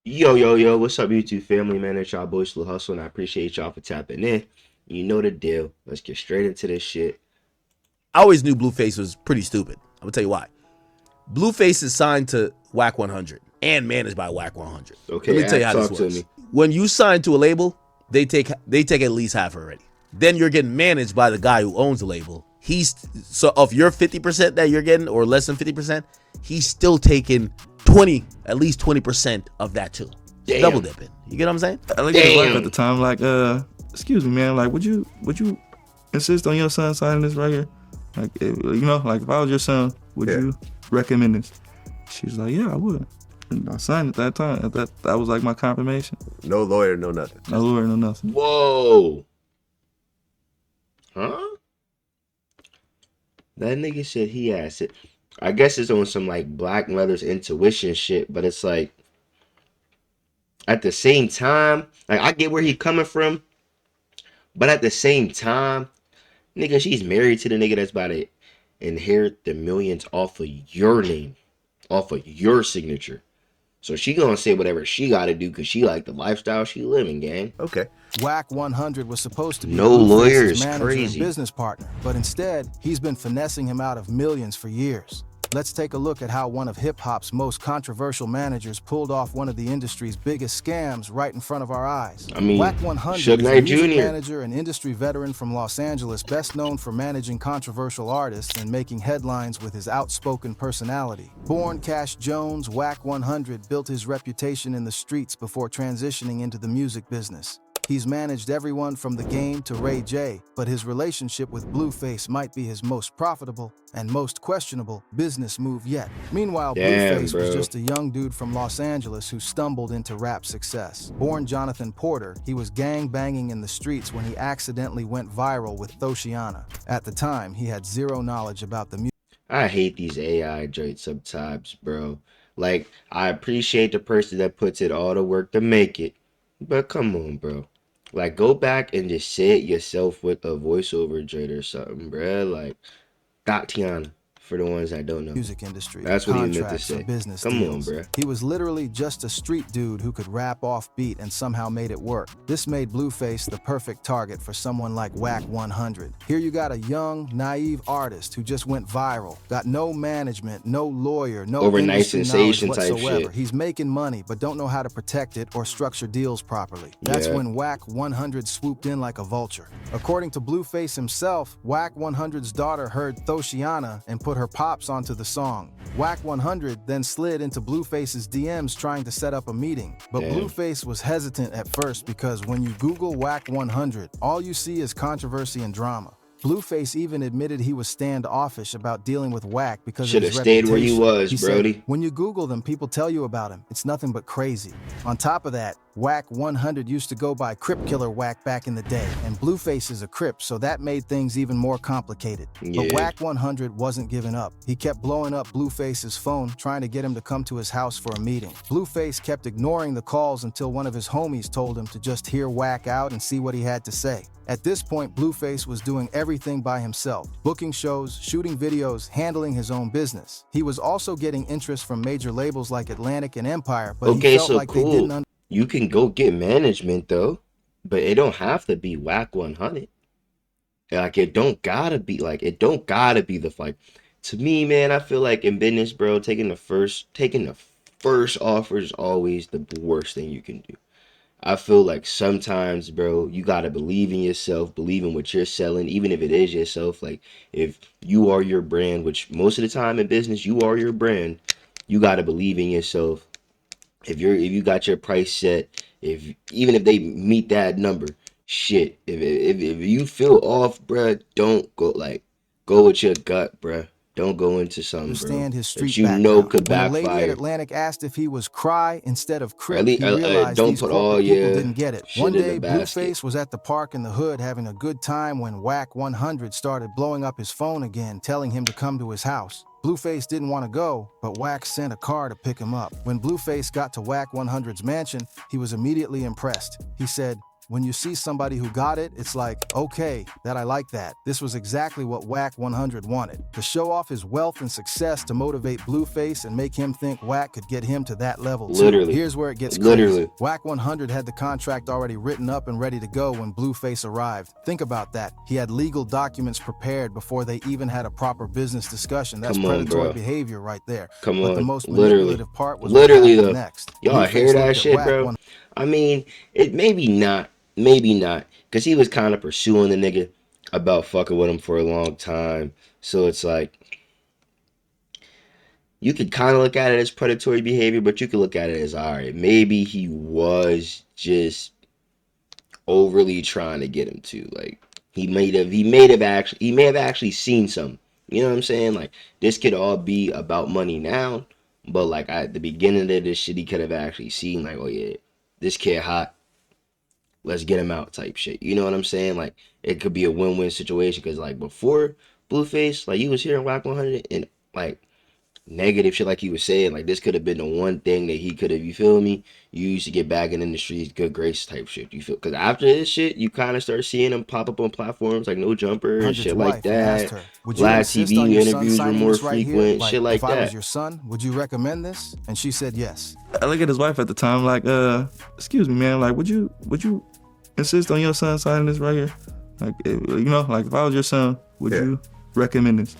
Yo, yo, yo, what's up, YouTube family, man? It's y'all boy Sluu Hustle, and I appreciate y'all for tapping in. You know the deal. Let's get straight into this shit. I always knew Blueface was pretty stupid. I'm gonna tell you why. Blueface is signed to Wack100 and managed by Wack100. Let Okay, me tell you Ak, how this talk to works. me. When you sign to a label, they take at least half already. Then you're getting managed by the guy who owns the label. He's so of your 50% that you're getting, or less than 50%, he's still taking at least 20% of that too. Damn. Double dipping. You get what I'm saying? I looked at his wife Damn. at the time, like, excuse me, man, like, would you insist on your son signing this right here? Like, like if I was your son, would you recommend this? She's like, yeah, I would. And I signed at that time. That was like my confirmation. No lawyer, no nothing. No lawyer, no nothing. Whoa. Huh? That nigga said he asked it. I guess it's on some like Black Leather's intuition shit, but it's like at the same time, like I get where he coming from, but at the same time, nigga, she's married to the nigga that's about to inherit the millions off of your name, off of your signature. So she gonna say whatever she gotta do because she like the lifestyle she living, gang. Okay. Wack100 was supposed to be No lawyer Blueface's is manager crazy. and business partner, but instead, he's been finessing him out of millions for years. Let's take a look at how one of hip-hop's most controversial managers pulled off one of the industry's biggest scams right in front of our eyes. I mean, Wack100 Shug is a music Jr. manager and industry veteran from Los Angeles, best known for managing controversial artists and making headlines with his outspoken personality. Born Cash Jones, Wack100 built his reputation in the streets before transitioning into the music business. He's managed everyone from The Game to Ray J, but his relationship with Blueface might be his most profitable and most questionable business move yet. Meanwhile, Damn, Blueface bro. was just a young dude from Los Angeles who stumbled into rap success. Born Jonathan Porter, he was gang banging in the streets when he accidentally went viral with Thoshiana. At the time, he had zero knowledge about the music. I hate these AI joints sometimes, bro. Like, I appreciate the person that puts it all to work to make it, but come on, bro. Like, go back and just say it yourself with a voiceover joint or something, bro. Like, Tatiana, for the ones that don't know. Music industry, That's what he meant to contracts, or say. business Come deals. on, bro. He was literally just a street dude who could rap off beat and somehow made it work. This made Blueface the perfect target for someone like Wack100. Here you got a young, naive artist who just went viral, got no management, no lawyer, no Overnight industry sensation knowledge type whatsoever. shit. He's making money but don't know how to protect it or structure deals properly. That's Yeah. when Wack100 swooped in like a vulture. According to Blueface himself, Wack100's daughter heard Thoshiana and put her pops onto the song. Wack100 then slid into Blueface's DMs trying to set up a meeting, but Damn. Blueface was hesitant at first because when you Google Wack100, all you see is controversy and drama. Blueface even admitted he was standoffish about dealing with Wack because Shoulda of his stayed where you reputation. was, He Brody. said, when you Google them, people tell you about him. It's nothing but crazy. On top of that, Wack100 used to go by Crip Killer Wack back in the day, and Blueface is a Crip, so that made things even more complicated. Yeah. But Wack100 wasn't giving up. He kept blowing up Blueface's phone, trying to get him to come to his house for a meeting. Blueface kept ignoring the calls until one of his homies told him to just hear Wack out and see what he had to say. At this point, Blueface was doing everything by himself, booking shows, shooting videos, handling his own business. He was also getting interest from major labels like Atlantic and Empire, but Okay, he felt so like they cool. didn't You can go get management though, but it don't have to be Wack100. Like it don't gotta be the fight. To me, man, I feel like in business, bro, taking the first offer is always the worst thing you can do. I feel like sometimes, bro, you gotta believe in yourself, believe in what you're selling, even if it is yourself. Like if you are your brand, which most of the time in business, you are your brand, you gotta believe in yourself. If you got your price set, even if they meet that number, shit. If you feel off, bruh, don't go with your gut, bruh. Don't go into something, bro, understand his street that you background. know could When a lady at backfire. Atlantic asked if he was Cry instead of Or Crip, at least, he realized don't these put corporate all people your didn't get it. shit One in the day, basket. Blueface was at the park in the hood having a good time when Wack100 started blowing up his phone again, telling him to come to his house. Blueface didn't want to go, but Wack sent a car to pick him up. When Blueface got to Wack100's mansion, he was immediately impressed. He said, When you see somebody who got it, it's like, okay, that I like that. This was exactly what Wack100 wanted. To show off his wealth and success to motivate Blueface and make him think Wack could get him to that level too. Literally. Here's where it gets Literally. crazy. Wack100 had the contract already written up and ready to go when Blueface arrived. Think about that. He had legal documents prepared before they even had a proper business discussion. That's Come on, predatory bro. behavior right there. Come But on. the most Literally. manipulative part was Literally, what though. happened next. Y'all Blueface hear looked that at shit, Wack bro? I mean, it maybe not, because he was kind of pursuing the nigga about fucking with him for a long time. So it's like, you could kind of look at it as predatory behavior, but you could look at it as, all right, maybe he was just overly trying to get him to, like, he may have actually seen some. You know what I'm saying? Like, this could all be about money now, but like at the beginning of this shit, he could have actually seen, like, oh yeah, this kid hot, let's get him out type shit. You know what I'm saying? Like, it could be a win-win situation, because like before Blueface, like, you was hearing Wack100 and like negative shit, like he was saying, like, this could have been the one thing that he could have, you feel me, used to get back in the streets, good grace type shit, you feel? Because after this shit, you kind of start seeing him pop up on platforms like No Jumper and shit like that. Live TV interviews were more frequent, shit like if I was that. your son, would you recommend this? And she said yes. I look at his wife at the time like, excuse me, man, like, would you insist on your son signing this right here? Like, like if I was your son, would you recommend this?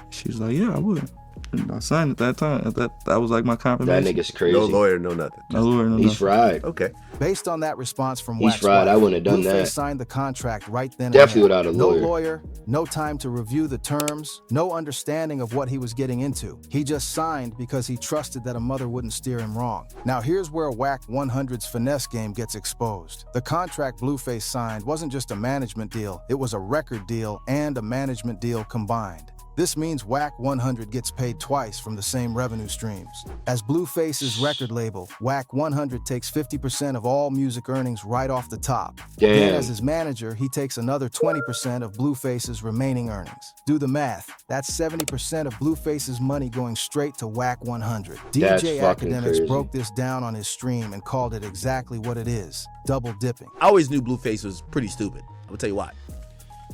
She was like, yeah, I would. And I signed at that time. That was like my confirmation. That nigga's crazy. No lawyer, no nothing. No lawyer, no He's nothing. fried. Okay. Based on that response from He's Wack's fried. wife, I wouldn't have done Blueface that. signed the contract right then Definitely and without a there. lawyer. No lawyer, no time to review the terms, no understanding of what he was getting into. He just signed because he trusted that a mother wouldn't steer him wrong. Now here's where Wack100's finesse game gets exposed. The contract Blueface signed wasn't just a management deal, it was a record deal and a management deal combined. This means Wack100 gets paid twice from the same revenue streams. As Blueface's record label, Wack100 takes 50% of all music earnings right off the top. Then Damn. as his manager, he takes another 20% of Blueface's remaining earnings. Do the math. That's 70% of Blueface's money going straight to Wack100. That's DJ fucking Akademiks crazy. broke this down on his stream and called it exactly what it is: double dipping. I always knew Blueface was pretty stupid. I'm gonna tell you why.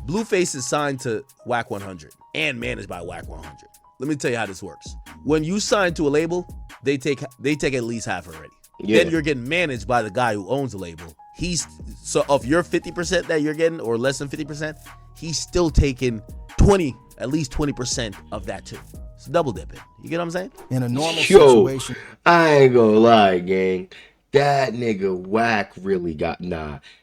Blueface is signed to Wack100 and managed by Wack100. Let me tell you how this works. When you sign to a label, they take at least half already. Yeah. Then you're getting managed by the guy who owns the label. So of your 50% that you're getting, or less than 50%, he's still taking at least 20% of that too. It's double dipping. You get what I'm saying? In a normal Yo, situation, I ain't gonna lie, gang. That nigga Wack really got,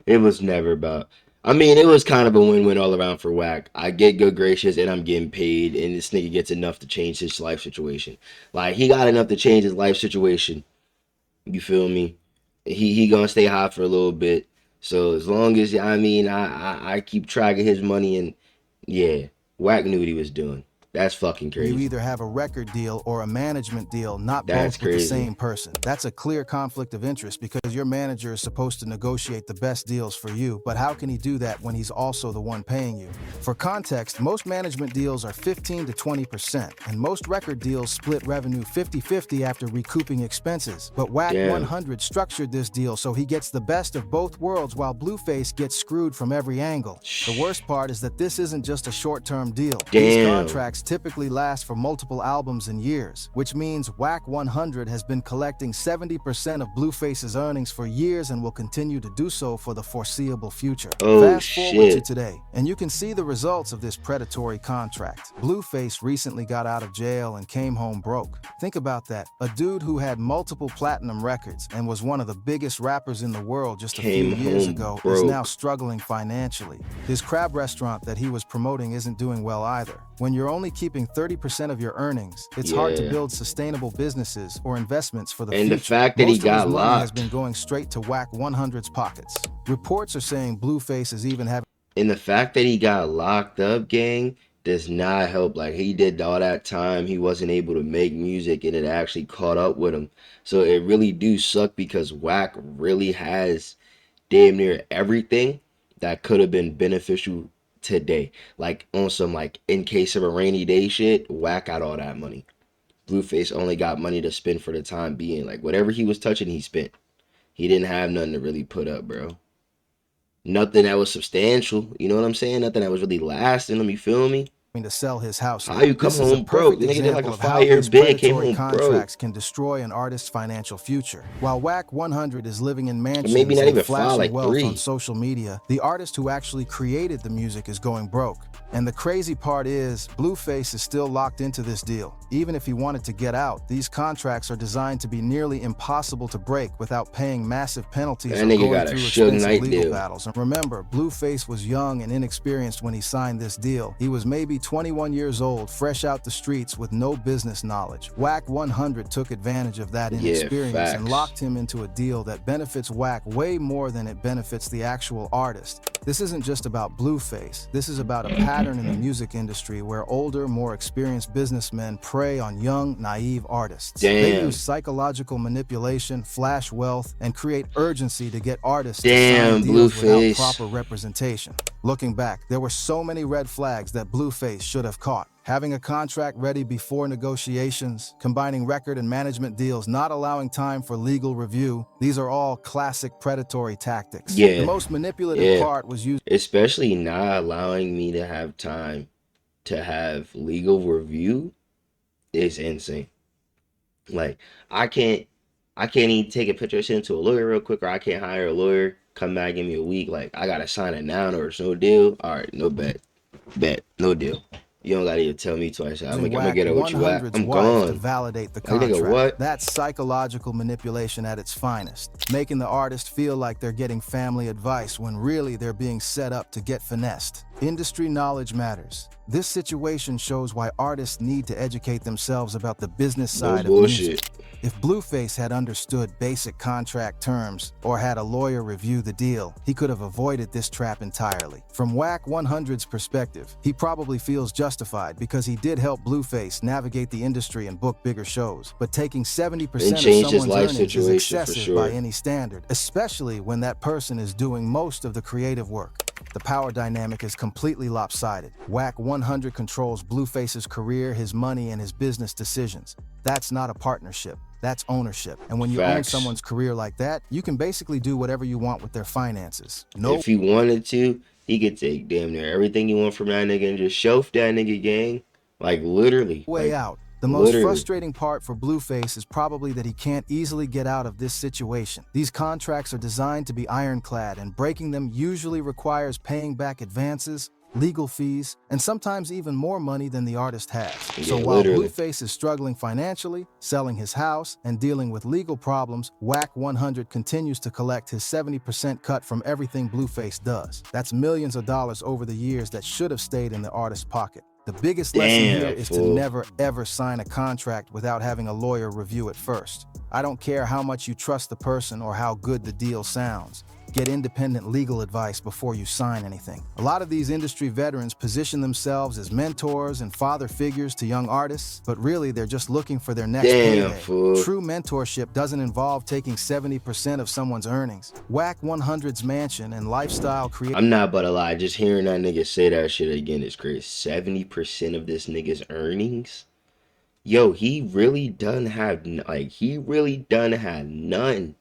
it was never about, I mean, it was kind of a win-win all around for Wack. I get good gracious and I'm getting paid, and this nigga gets enough to change his life situation. Like, he got enough to change his life situation. You feel me? He gonna stay hot for a little bit. So as long as, I mean, I keep track of his money, and yeah, Wack knew what he was doing. That's fucking you crazy. either have a record deal or a management deal, not That's both with the crazy. same person. That's a clear conflict of interest because your manager is supposed to negotiate the best deals for you, but how can he do that when he's also the one paying you? For context, most management deals are 15 to 20%, and most record deals split revenue 50-50 after recouping expenses. But Wack100 structured this deal so he gets the best of both worlds while Blueface gets screwed from every angle. The worst part is that this isn't just a short-term deal. These Damn. contracts typically last for multiple albums and years, which means Wack100 has been collecting 70% of Blueface's earnings for years and will continue to do so for the foreseeable future. Oh, Fast forward to shit. today, and you can see the results of this predatory contract. Blueface recently got out of jail and came home broke. Think about that. A dude who had multiple platinum records and was one of the biggest rappers in the world just a few Came years home ago is broke. now struggling financially. His crab restaurant that he was promoting isn't doing well either. When you're only keeping 30% of your earnings, it's hard to Yeah. build sustainable businesses or investments for the And the future. fact that he Most of got his money has locked. been going straight to Wack100's pockets. Reports are saying Blueface is even having And the fact that he got locked up, gang, does not help. Like, he did all that time, he wasn't able to make music, and it actually caught up with him. So it really do suck, because Wack really has damn near everything that could have been beneficial today. Like, on some, like, in case of a rainy day shit, Wack got all that money. Blueface only got money to spend for the time being. Like, whatever he was touching, he spent. He didn't have nothing to really put up, bro. nothing that was substantial. You know what I'm saying? Nothing that was really lasting them. You feel me? to sell his house How now. you come This is a home broke? perfect The nigga did like example a of how 5-year these bid, came predatory home broke. contracts can destroy an artist's financial future. While Wack100 is living in Maybe mansions not and even 5, flashing like wealth on 3. social media, the artist who actually created the music is going broke. And the crazy part is, Blueface is still locked into this deal. Even if he wanted to get out, these contracts are designed to be nearly impossible to break without paying massive penalties That or nigga going got a through Shug expensive Knight legal deal. battles. And remember, Blueface was young and inexperienced when he signed this deal. He was maybe 21 years old, fresh out the streets with no business knowledge. Wack100 took advantage of that Yeah, inexperience and facts. locked him into a deal that benefits Wack way more than it benefits the actual artist. This isn't just about Blueface. This is about a pattern in the music industry where older, more experienced businessmen prey on young, naive artists. They Damn. use psychological manipulation, flash wealth, and create urgency to get artists to Damn, sign deals without Blueface. proper representation. Looking back, there were so many red flags that Blueface should have caught. Having a contract ready before negotiations, combining record and management deals, not allowing time for legal review, these are all classic predatory tactics. Yeah. The most manipulative Yeah. part was used Especially not allowing me to have time to have legal review is insane. Like I can't even take a picture, send it to a lawyer real quick, or I can't hire a lawyer, come back, give me a week. Like I gotta sign it now or it's no deal. All right, no bet, no deal. You don't gotta even tell me twice. I'm gonna get it what you at. Wack100's I'm wife to gone. validate the Like, nigga, contract. what? That's psychological manipulation at its finest, making the artist feel like they're getting family advice when really they're being set up to get finessed. Industry knowledge matters. This situation shows why artists need to educate themselves about the business No side of music. bullshit. If Blueface had understood basic contract terms or had a lawyer review the deal, he could have avoided this trap entirely. From Wack100's perspective, he probably feels justified because he did help Blueface navigate the industry and book bigger shows. But taking 70% And of changed his someone's life earnings is situation for excessive sure. by any standard, especially when that person is doing most of the creative work. The power dynamic is completely lopsided. Wack100 controls Blueface's career, his money, and his business decisions. That's not a partnership. That's ownership. And when you own Facts. someone's career like that, you can basically do whatever you want with their finances. No If he wanted to, he could take damn near everything you want from that nigga and just shelf that nigga, gang. Like literally. way Like, out. The most literally. frustrating part for Blueface is probably that he can't easily get out of this situation. These contracts are designed to be ironclad, and breaking them usually requires paying back advances, legal fees, and sometimes even more money than the artist has. So Yeah, while literally. Blueface is struggling financially, selling his house, and dealing with legal problems, Wack100 continues to collect his 70% cut from everything Blueface does. That's millions of dollars over the years that should have stayed in the artist's pocket. The biggest lesson Damn, here is to fool. never ever sign a contract without having a lawyer review it first. I don't care how much you trust the person or how good the deal sounds. Get independent legal advice before you sign anything. A lot of these industry veterans position themselves as mentors and father figures to young artists, but really they're just looking for their next Damn, payday. fool. True mentorship doesn't involve taking 70% of someone's earnings. Wack100's mansion and lifestyle create I'm not about to lie, just hearing that nigga say that shit again is crazy. 70% of this nigga's earnings? Yo, he really done have, like, he really done had none.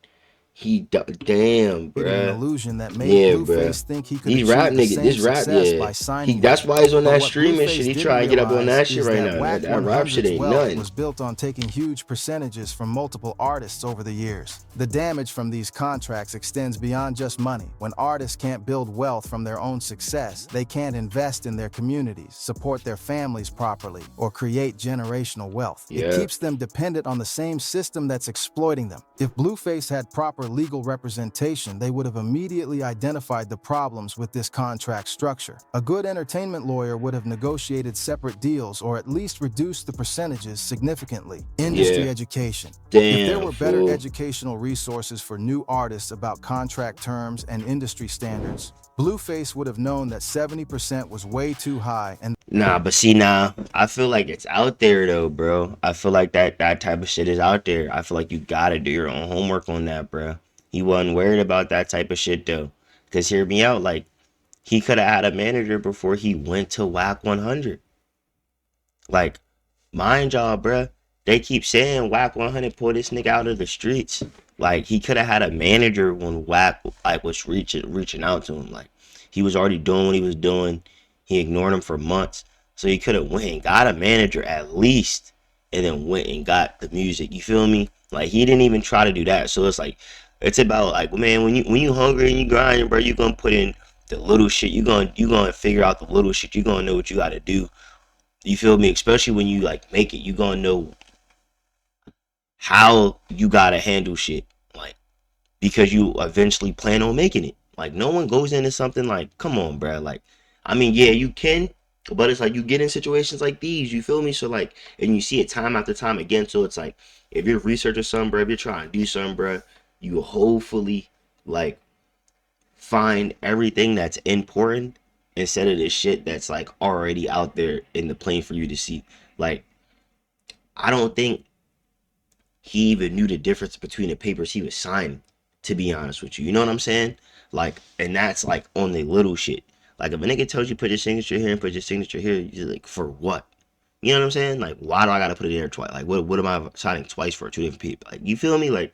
Damn, an bruh. illusion that made Yeah, Blueface bruh. think he could These achieve rap the niggas, same this rap, success yeah. by signing That's with why he's on But that what streaming Blueface shit. He didn't trying to get up on that realize shit is right that now. That rap shit 100's ain't wealth nothing. was built on taking huge percentages from multiple artists over the years. The damage from these contracts extends beyond just money. When artists can't build wealth from their own success, they can't invest in their communities, support their families properly, or create generational wealth. Yeah. It keeps them dependent on the same system that's exploiting them. If Blueface had proper legal representation, they would have immediately identified the problems with this contract structure. A good entertainment lawyer would have negotiated separate deals or at least reduced the percentages significantly. Industry Yeah. education. Damn, If there were better fool. educational resources for new artists about contract terms and industry standards, Blueface would have known that 70% was way too high and Nah, but see now, I feel like it's out there though, bro. I feel like that type of shit is out there. I feel like you gotta do your own homework on that, bro. He wasn't worried about that type of shit though. Cause hear me out, like he could have had a manager before he went to Wack100. Like, mind y'all, bro. They keep saying Wack100 pull this nigga out of the streets. Like he could have had a manager when Wack like was reaching out to him. Like he was already doing what he was doing. He ignored him for months. So he could have went and got a manager at least, and then went and got the music. You feel me? Like he didn't even try to do that. So it's like it's about like, man, when you hungry and you grinding, bro, you gonna put in the little shit. You gonna figure out the little shit. You gonna know what you gotta do. You feel me? Especially when you like make it, you gonna know how you gotta handle shit. Like because you eventually plan on making it. Like no one goes into something like, come on, bro. Like, I mean, yeah, you can, but it's like you get in situations like these. You feel me? So like, and you see it time after time again. So it's like, if you're researching something, bro, if you're trying to do something, bro, you hopefully like find everything that's important instead of the shit that's like already out there in the plane for you to see. Like, I don't think he even knew the difference between the papers he was signing, to be honest with you. You know what I'm saying? Like, and that's like on the little shit. Like, if a nigga tells you put your signature here and put your signature here, you're like, for what? You know what I'm saying? Like, why do I gotta put it there twice? Like, what am I signing twice for? Two different people? Like, you feel me? Like,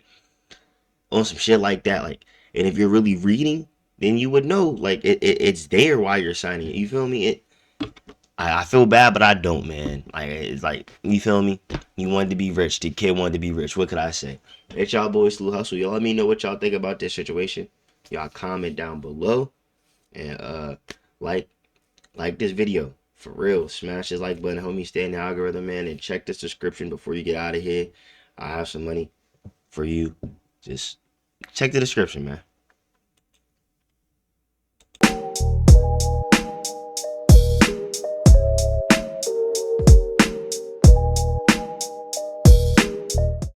on some shit like that. Like, and if you're really reading, then you would know. Like, it's there while you're signing it. You feel me? I feel bad, but I don't, man. Like it's like, you feel me? He wanted to be rich. The kid wanted to be rich. What could I say? It's y'all boys, Sluu Hustle. Y'all let me know what y'all think about this situation. Y'all comment down below and like this video for real. Smash this like button, homie. Stay in the algorithm, man, and check this description before you get out of here. I have some money for you. Just check the description, man.